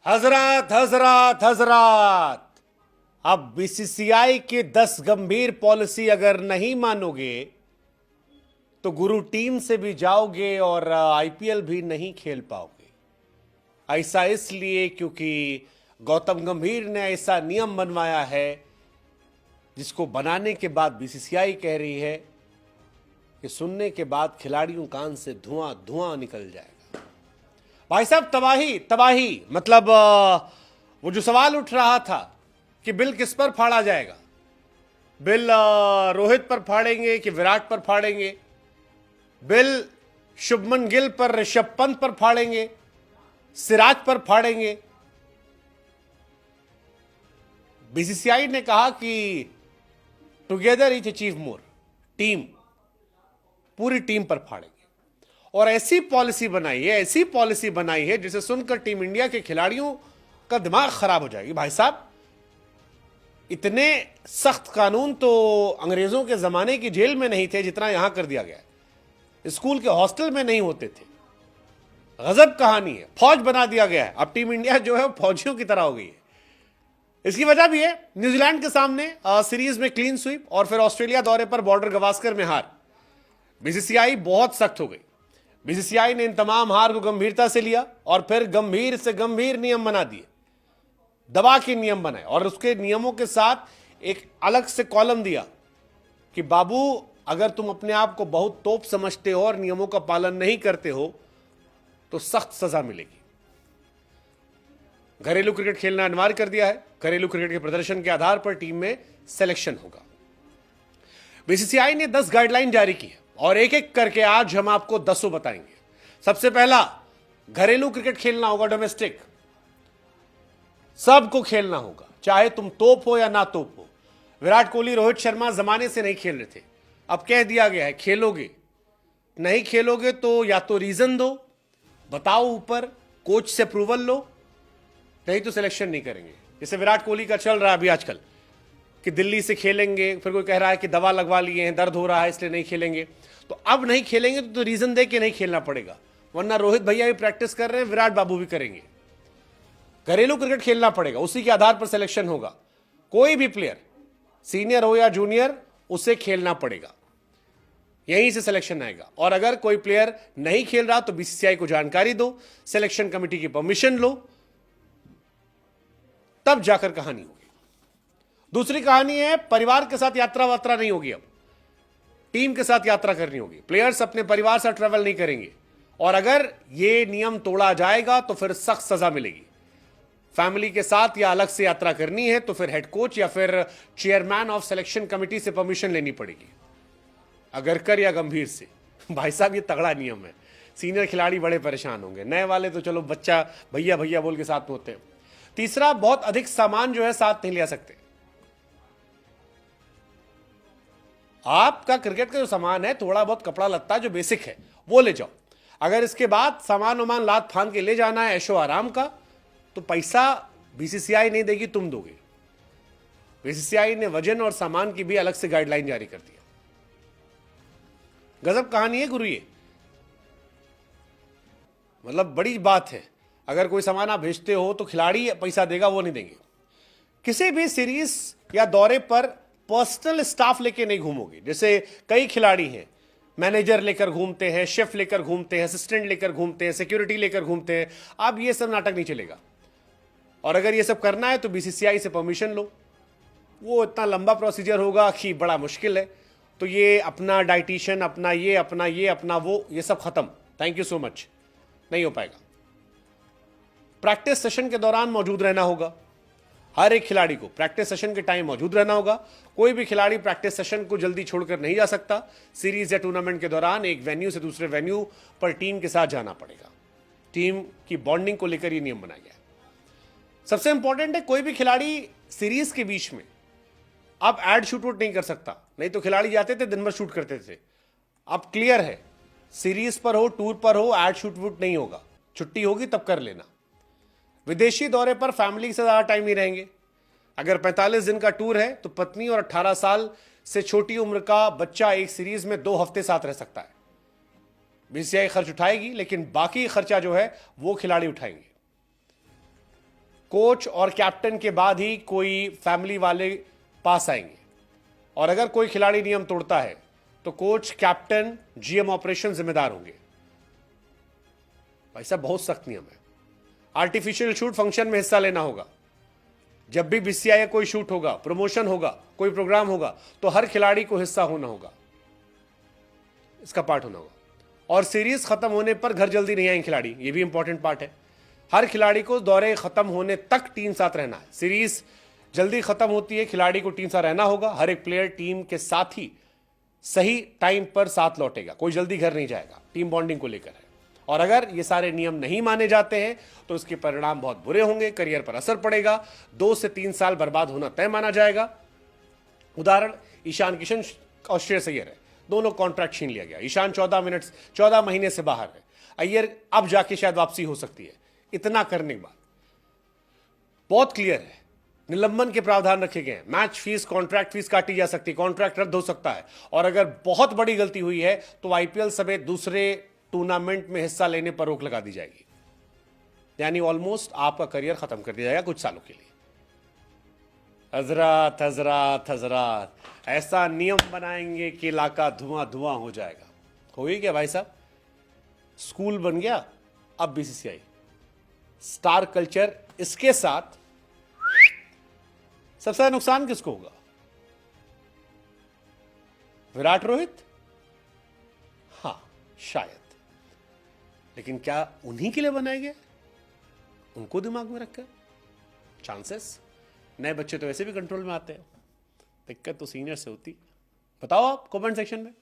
हजरत हजरत हजरत, अब बीसीसीआई की 10 गंभीर पॉलिसी अगर नहीं मानोगे तो गुरु टीम से भी जाओगे और आईपीएल भी नहीं खेल पाओगे। ऐसा इसलिए क्योंकि गौतम गंभीर ने ऐसा नियम बनवाया है जिसको बनाने के बाद बीसीसीआई कह रही है कि सुनने के बाद खिलाड़ियों कान से धुआं धुआं निकल जाएगा। भाई साहब, तबाही तबाही, मतलब वो जो सवाल उठ रहा था कि बिल किस पर फाड़ा जाएगा, बिल रोहित पर फाड़ेंगे कि विराट पर फाड़ेंगे, बिल शुभमन गिल पर ऋषभ पंत पर फाड़ेंगे, सिराज पर फाड़ेंगे। बीसीसीआई ने कहा कि together is achieve more, team, पूरी टीम पर फाड़ेंगे। और ऐसी पॉलिसी बनाई है जिसे सुनकर टीम इंडिया के खिलाड़ियों का दिमाग खराब हो जाएगी। भाई साहब, इतने सख्त कानून तो अंग्रेजों के जमाने की जेल में नहीं थे जितना यहां कर दिया गया है। स्कूल के हॉस्टल में नहीं होते थे। गजब कहानी है। फौज बना दिया गया है। अब टीम इंडिया जो है वो फौजियों की तरह हो गई है। इसकी वजह भी है, न्यूजीलैंड के सामने सीरीज में क्लीन स्वीप और फिर ऑस्ट्रेलिया दौरे पर बॉर्डर गवास्कर में हार। बीसीसीआई बहुत सख्त हो गई। बीसीसीआई ने इन तमाम हार को गंभीरता से लिया और फिर गंभीर से गंभीर नियम बना दिए, दबा के नियम बनाए और उसके नियमों के साथ एक अलग से कॉलम दिया कि बाबू, अगर तुम अपने आप को बहुत तोप समझते हो और नियमों का पालन नहीं करते हो तो सख्त सजा मिलेगी। घरेलू क्रिकेट खेलना अनिवार्य कर दिया है। घरेलू क्रिकेट के प्रदर्शन के आधार पर टीम में सिलेक्शन होगा। बीसीसीआई ने 10 गाइडलाइन जारी की है और एक एक करके आज हम आपको 10 बताएंगे। सबसे पहला, घरेलू क्रिकेट खेलना होगा, डोमेस्टिक, सबको खेलना होगा, चाहे तुम तोप हो या ना तोप हो। विराट कोहली, रोहित शर्मा जमाने से नहीं खेल रहे थे, अब कह दिया गया है खेलोगे। नहीं खेलोगे तो या तो रीजन दो, बताओ ऊपर, कोच से अप्रूवल लो, नहीं तो सिलेक्शन नहीं करेंगे। जैसे विराट कोहली का चल रहा है अभी आजकल कि दिल्ली से खेलेंगे, फिर कोई कह रहा है कि दवा लगवा लिए हैं, दर्द हो रहा है इसलिए नहीं खेलेंगे। तो अब नहीं खेलेंगे तो रीजन दे के नहीं खेलना पड़ेगा, वरना रोहित भैया भी प्रैक्टिस कर रहे हैं, विराट बाबू भी करेंगे। घरेलू क्रिकेट खेलना पड़ेगा, उसी के आधार पर सिलेक्शन होगा। कोई भी प्लेयर, सीनियर हो या जूनियर, उसे खेलना पड़ेगा, यहीं से सिलेक्शन आएगा। और अगर कोई प्लेयर नहीं खेल रहा तो बीसीसीआई को जानकारी दो, सिलेक्शन कमेटी की परमिशन लो, तब जाकर कहानी होगी। दूसरी कहानी है, परिवार के साथ यात्रा वात्रा नहीं होगी। अब टीम के साथ यात्रा करनी होगी। प्लेयर्स अपने परिवार से ट्रैवल नहीं करेंगे और अगर यह नियम तोड़ा जाएगा तो फिर सख्त सजा मिलेगी। फैमिली के साथ या अलग से यात्रा करनी है तो फिर हेड कोच या फिर चेयरमैन ऑफ सिलेक्शन कमेटी से परमिशन लेनी पड़ेगी, अगरकर या गंभीर से। भाई साहब, ये तगड़ा नियम है। सीनियर खिलाड़ी बड़े परेशान होंगे, नए वाले तो चलो बच्चा भैया भैया बोल के साथ में होते हैं। तीसरा, बहुत अधिक सामान जो है साथ नहीं ले सकते। आपका क्रिकेट का जो सामान है, थोड़ा बहुत कपड़ा लत्ता जो बेसिक है वो ले जाओ। अगर इसके बाद सामान वामान लाद फांद के ले जाना है ऐशो आराम का, तो पैसा बीसीसीआई नहीं देगी, तुम दोगे। बीसीसीआई ने वजन और सामान की भी अलग से गाइडलाइन जारी कर दी। गजब कहानी है गुरु ये, मतलब बड़ी बात है। अगर कोई सामान आप भेजते हो तो खिलाड़ी पैसा देगा, वो नहीं देंगे। किसी भी सीरीज या दौरे पर पर्सनल स्टाफ लेके नहीं घूमोगे। जैसे कई खिलाड़ी हैं, मैनेजर लेकर घूमते हैं, शेफ लेकर घूमते हैं, असिस्टेंट लेकर घूमते हैं, सिक्योरिटी लेकर घूमते हैं। अब ये सब नाटक नहीं चलेगा। और अगर ये सब करना है तो बीसीसीआई से परमिशन लो। वो इतना लंबा प्रोसीजर होगा कि बड़ा मुश्किल है। तो ये अपना डाइटिशियन, अपना ये, अपना ये, अपना वो, ये सब खत्म, थैंक यू सो मच, नहीं हो पाएगा। प्रैक्टिस सेशन के दौरान मौजूद रहना होगा। हर एक खिलाड़ी को प्रैक्टिस सेशन के टाइम मौजूद रहना होगा। कोई भी खिलाड़ी प्रैक्टिस सेशन को जल्दी छोड़कर नहीं जा सकता। सीरीज या टूर्नामेंट के दौरान एक वेन्यू से दूसरे वेन्यू पर टीम के साथ जाना पड़ेगा। टीम की बॉन्डिंग को लेकर यह नियम बनाया गया है। सबसे इंपॉर्टेंट है, कोई भी खिलाड़ी सीरीज के बीच में अब एड शूट वूट नहीं कर सकता। नहीं तो खिलाड़ी जाते थे दिन भर शूट करते थे। अब क्लियर है, सीरीज पर हो, टूर पर हो, एड शूट वूट नहीं होगा। छुट्टी होगी तब कर लेना। विदेशी दौरे पर फैमिली से ज्यादा टाइम नहीं रहेंगे। अगर 45 दिन का टूर है तो पत्नी और 18 साल से छोटी उम्र का बच्चा एक सीरीज में 2 हफ्ते साथ रह सकता है। बीसीसीआई खर्च उठाएगी, लेकिन बाकी खर्चा जो है वो खिलाड़ी उठाएंगे। कोच और कैप्टन के बाद ही कोई फैमिली वाले पास आएंगे। और अगर कोई खिलाड़ी नियम तोड़ता है तो कोच, कैप्टन, जीएम ऑपरेशन जिम्मेदार होंगे। भाई साहब बहुत सख्त नियम है। आर्टिफिशियल शूट फंक्शन में हिस्सा लेना होगा। जब भी बीसीसीआई या कोई शूट होगा, प्रमोशन होगा, कोई प्रोग्राम होगा, तो हर खिलाड़ी को हिस्सा होना होगा, इसका पार्ट होना होगा। और सीरीज खत्म होने पर घर जल्दी नहीं आएंगे खिलाड़ी, ये भी इंपॉर्टेंट पार्ट है। हर खिलाड़ी को दौरे खत्म होने तक टीम साथ रहना है। सीरीज जल्दी खत्म होती है, खिलाड़ी को टीम साथ रहना होगा। हर एक प्लेयर टीम के साथ ही सही टाइम पर साथ लौटेगा, कोई जल्दी घर नहीं जाएगा। टीम बॉन्डिंग को लेकर है। और अगर ये सारे नियम नहीं माने जाते हैं तो इसके परिणाम बहुत बुरे होंगे, करियर पर असर पड़ेगा, 2 से 3 साल बर्बाद होना तय माना जाएगा। उदाहरण ईशान किशन और श्रेयस अय्यर है, दोनों कॉन्ट्रैक्ट छीन लिया गया। ईशान 14 महीने से बाहर है, अय्यर अब जाके शायद वापसी हो सकती है। इतना करने के बाद बहुत क्लियर है, निलंबन के प्रावधान रखे गए हैं। मैच फीस, कॉन्ट्रैक्ट फीस काटी जा सकती है, कॉन्ट्रैक्ट रद्द हो सकता है। और अगर बहुत बड़ी गलती हुई है तो आईपीएल समेत दूसरे टूर्नामेंट में हिस्सा लेने पर रोक लगा दी जाएगी। यानी ऑलमोस्ट आपका करियर खत्म कर दिया जाएगा कुछ सालों के लिए। हजरत हजरत हजरत, ऐसा नियम बनाएंगे कि इलाका धुआं धुआं हो जाएगा। हो ही क्या भाई साहब, स्कूल बन गया अब बीसीसीआई। स्टार कल्चर, इसके साथ सबसे ज्यादा नुकसान किसको होगा? विराट, रोहित? हाँ शायद, लेकिन क्या उन्हीं के लिए बनाए गए? उनको दिमाग में रखकर चांसेस। नए बच्चे तो वैसे भी कंट्रोल में आते हैं, दिक्कत तो सीनियर से होती। बताओ आप कमेंट सेक्शन में।